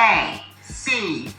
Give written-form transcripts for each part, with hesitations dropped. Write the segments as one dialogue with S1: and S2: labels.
S1: A.C.B.A.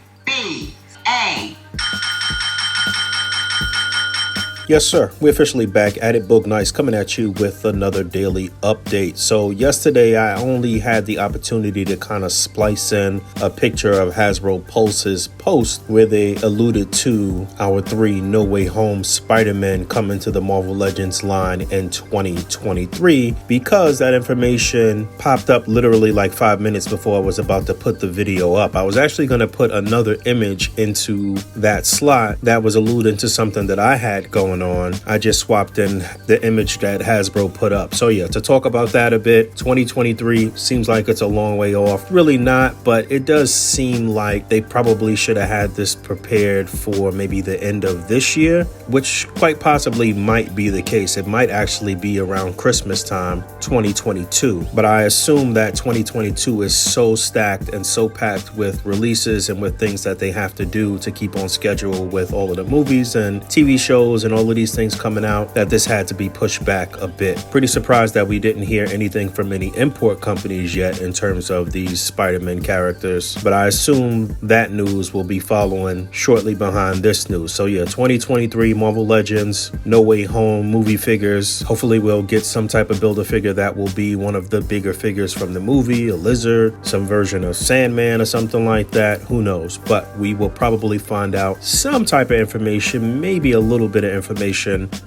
S2: Yes, sir. We're officially back at it. Boog Nice coming at you with another daily update. So yesterday, I only had the opportunity to kind of splice in a picture of Hasbro Pulse's post where they alluded to our 3 No Way Home Spider-Man coming to the Marvel Legends line in 2023, because that information popped up literally like 5 minutes before I was about to put the video up. I was actually going to put another image into that slot that was alluding to something that I had going on. I just swapped in the image that Hasbro put up. So yeah, to talk about that a bit, 2023 seems like it's a long way off. Really not, but it does seem like they probably should have had this prepared for maybe the end of this year, which quite possibly might be the case. It might actually be around Christmas time, 2022. But I assume that 2022 is so stacked and so packed with releases and with things that they have to do to keep on schedule with all of the movies and TV shows and all of these things coming out, that this had to be pushed back a bit. Pretty surprised that we didn't hear anything from any import companies yet in terms of these Spider-Man characters, but I assume that news will be following shortly behind this news. So yeah, 2023 Marvel Legends, No Way Home movie figures. Hopefully we'll get some type of Build-A-Figure that will be one of the bigger figures from the movie, a lizard, some version of Sandman or something like that. Who knows? But we will probably find out some type of information, maybe a little bit of information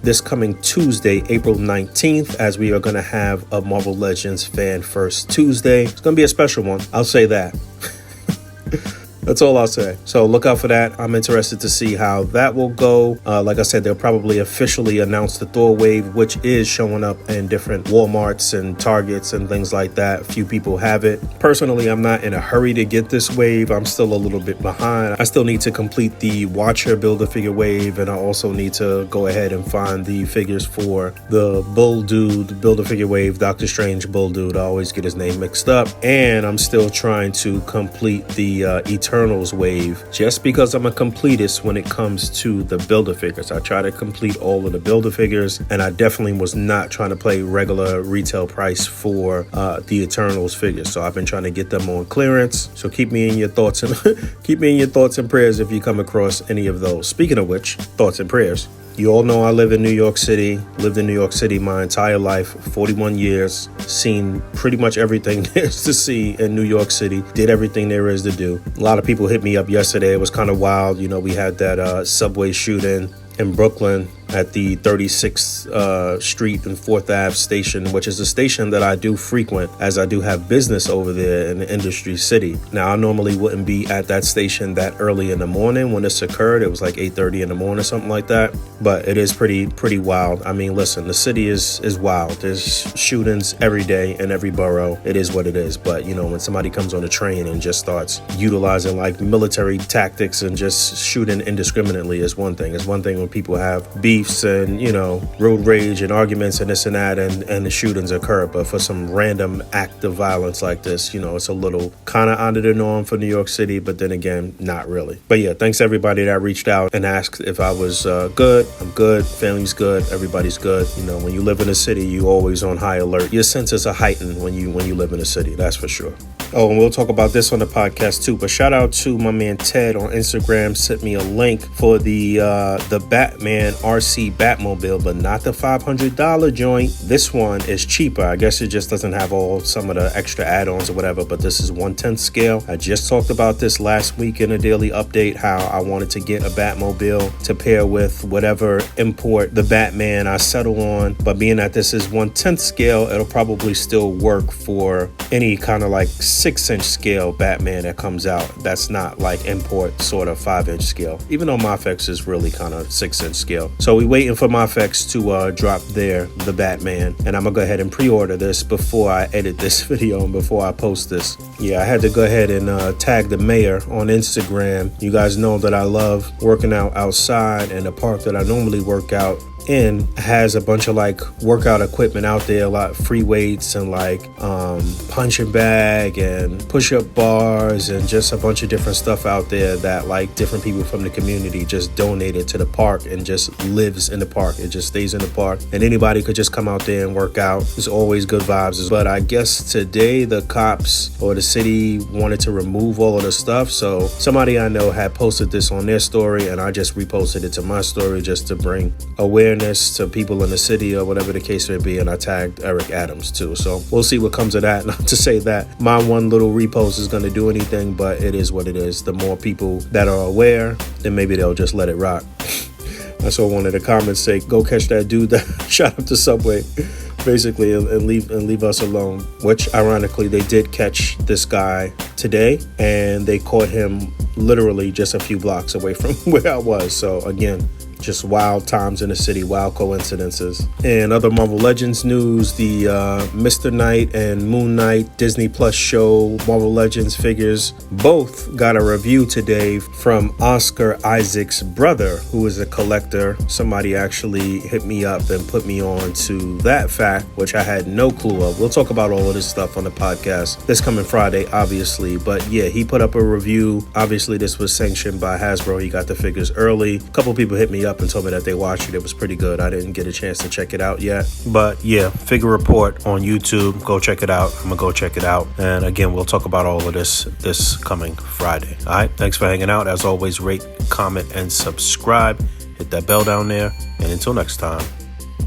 S2: this coming Tuesday, April 19th, as we are going to have a Marvel Legends Fan First Tuesday. It's going to be a special one. I'll say that. That's all I'll say. So look out for that. I'm interested to see how that will go. Like I said, they'll probably officially announce the Thor wave, which is showing up in different Walmarts and Targets and things like that. Few people have it. Personally, I'm not in a hurry to get this wave. I'm still a little bit behind. I still need to complete the Watcher Build-A-Figure wave, and I also need to go ahead and find the figures for the Bull Dude Build-A-Figure wave, Doctor Strange Bull Dude. I always get his name mixed up. And I'm still trying to complete the Eternals wave, just because I'm a completist when it comes to the Build-A-Figures. I try to complete all of the Build-A-Figures, and I definitely was not trying to play regular retail price for the Eternals figures. So I've been trying to get them on clearance. So keep me in your thoughts and keep me in your thoughts and prayers if you come across any of those. Speaking of which, thoughts and prayers. You all know I live in New York City, lived in New York City my entire life, 41 years, seen pretty much everything there is to see in New York City, did everything there is to do. A lot of people hit me up yesterday. It was kind of wild. You know, we had that subway shooting in Brooklyn at the 36th Street and 4th Ave station, which is a station that I do frequent as I do have business over there in the industry city. Now, I normally wouldn't be at that station that early in the morning when this occurred. It was like 8:30 in the morning, something like that. But it is pretty wild. I mean, listen, the city is wild. There's shootings every day in every borough. It is what it is. But, you know, when somebody comes on a train and just starts utilizing like military tactics and just shooting indiscriminately is one thing. It's one thing when people have beefs and, you know, road rage and arguments and this and that, and the shootings occur. But for some random act of violence like this, you know, it's a little kind of out of the norm for New York City, but then again, not really. But yeah, thanks everybody that reached out and asked if I was good. I'm good. Family's good. Everybody's good. You know, when you live in a city, you always on high alert. Your senses are heightened when you live in a city. That's for sure. Oh, and we'll talk about this on the podcast too. But shout out to my man Ted on Instagram. Sent me a link for the Batman RC Batmobile, but not the $500 joint. This one is cheaper. I guess it just doesn't have some of the extra add-ons or whatever, but this is 1/10 scale. I just talked about this last week in a daily update, how I wanted to get a Batmobile to pair with whatever import the Batman I settle on. But being that this is 1/10 scale, it'll probably still work for any kind of like 6-inch scale Batman that comes out. That's not like import sort of 5-inch scale, even though Mafex is really kind of 6-inch scale. So we waiting for Mafex to drop the Batman, and I'm gonna go ahead and pre-order this before I edit this video and before I post this. Yeah, I had to go ahead and tag the mayor on Instagram. You guys know that I love working out outside, and the park that I normally work out in has a bunch of like workout equipment out there, a lot of free weights and like punching bag and push-up bars and just a bunch of different stuff out there that like different people from the community just donated to the park and just lives in the park. It just stays in the park and anybody could just come out there and work out. It's always good vibes. But I guess today the cops or the city wanted to remove all of the stuff, so somebody I know had posted this on their story and I just reposted it to my story just to bring awareness to people in the city or whatever the case may be, and I tagged Eric Adams too. So we'll see what comes of that. Not to say that my one little repost is going to do anything, but it is what it is. The more people that are aware, then maybe they'll just let it rock. I saw one of the comments say, go catch that dude that shot up the subway, basically, and leave us alone, which ironically they did catch this guy today and they caught him literally just a few blocks away from where I was. So again, just wild times in the city, wild coincidences. And other Marvel Legends news, the Mr. Knight and Moon Knight Disney Plus show Marvel Legends figures both got a review today from Oscar Isaac's brother, who is a collector. Somebody actually hit me up and put me on to that fact, which I had no clue of. We'll talk about all of this stuff on the podcast this coming Friday, obviously. But yeah, he put up a review. Obviously, this was sanctioned by Hasbro. He got the figures early. A couple people hit me up and told me that they watched it. It was pretty good. I didn't get a chance to check it out yet. But yeah, figure report on YouTube. Go check it out. I'm going to go check it out. And again, we'll talk about all of this coming Friday. All right. Thanks for hanging out. As always, rate, comment, and subscribe. Hit that bell down there. And until next time,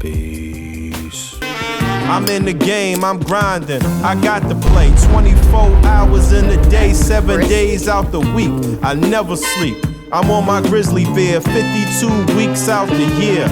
S2: peace.
S3: I'm in the game, I'm grinding, I got to play 24 hours in a day, 7 days out the week, I never sleep. I'm on my grizzly bear, 52 weeks out the year.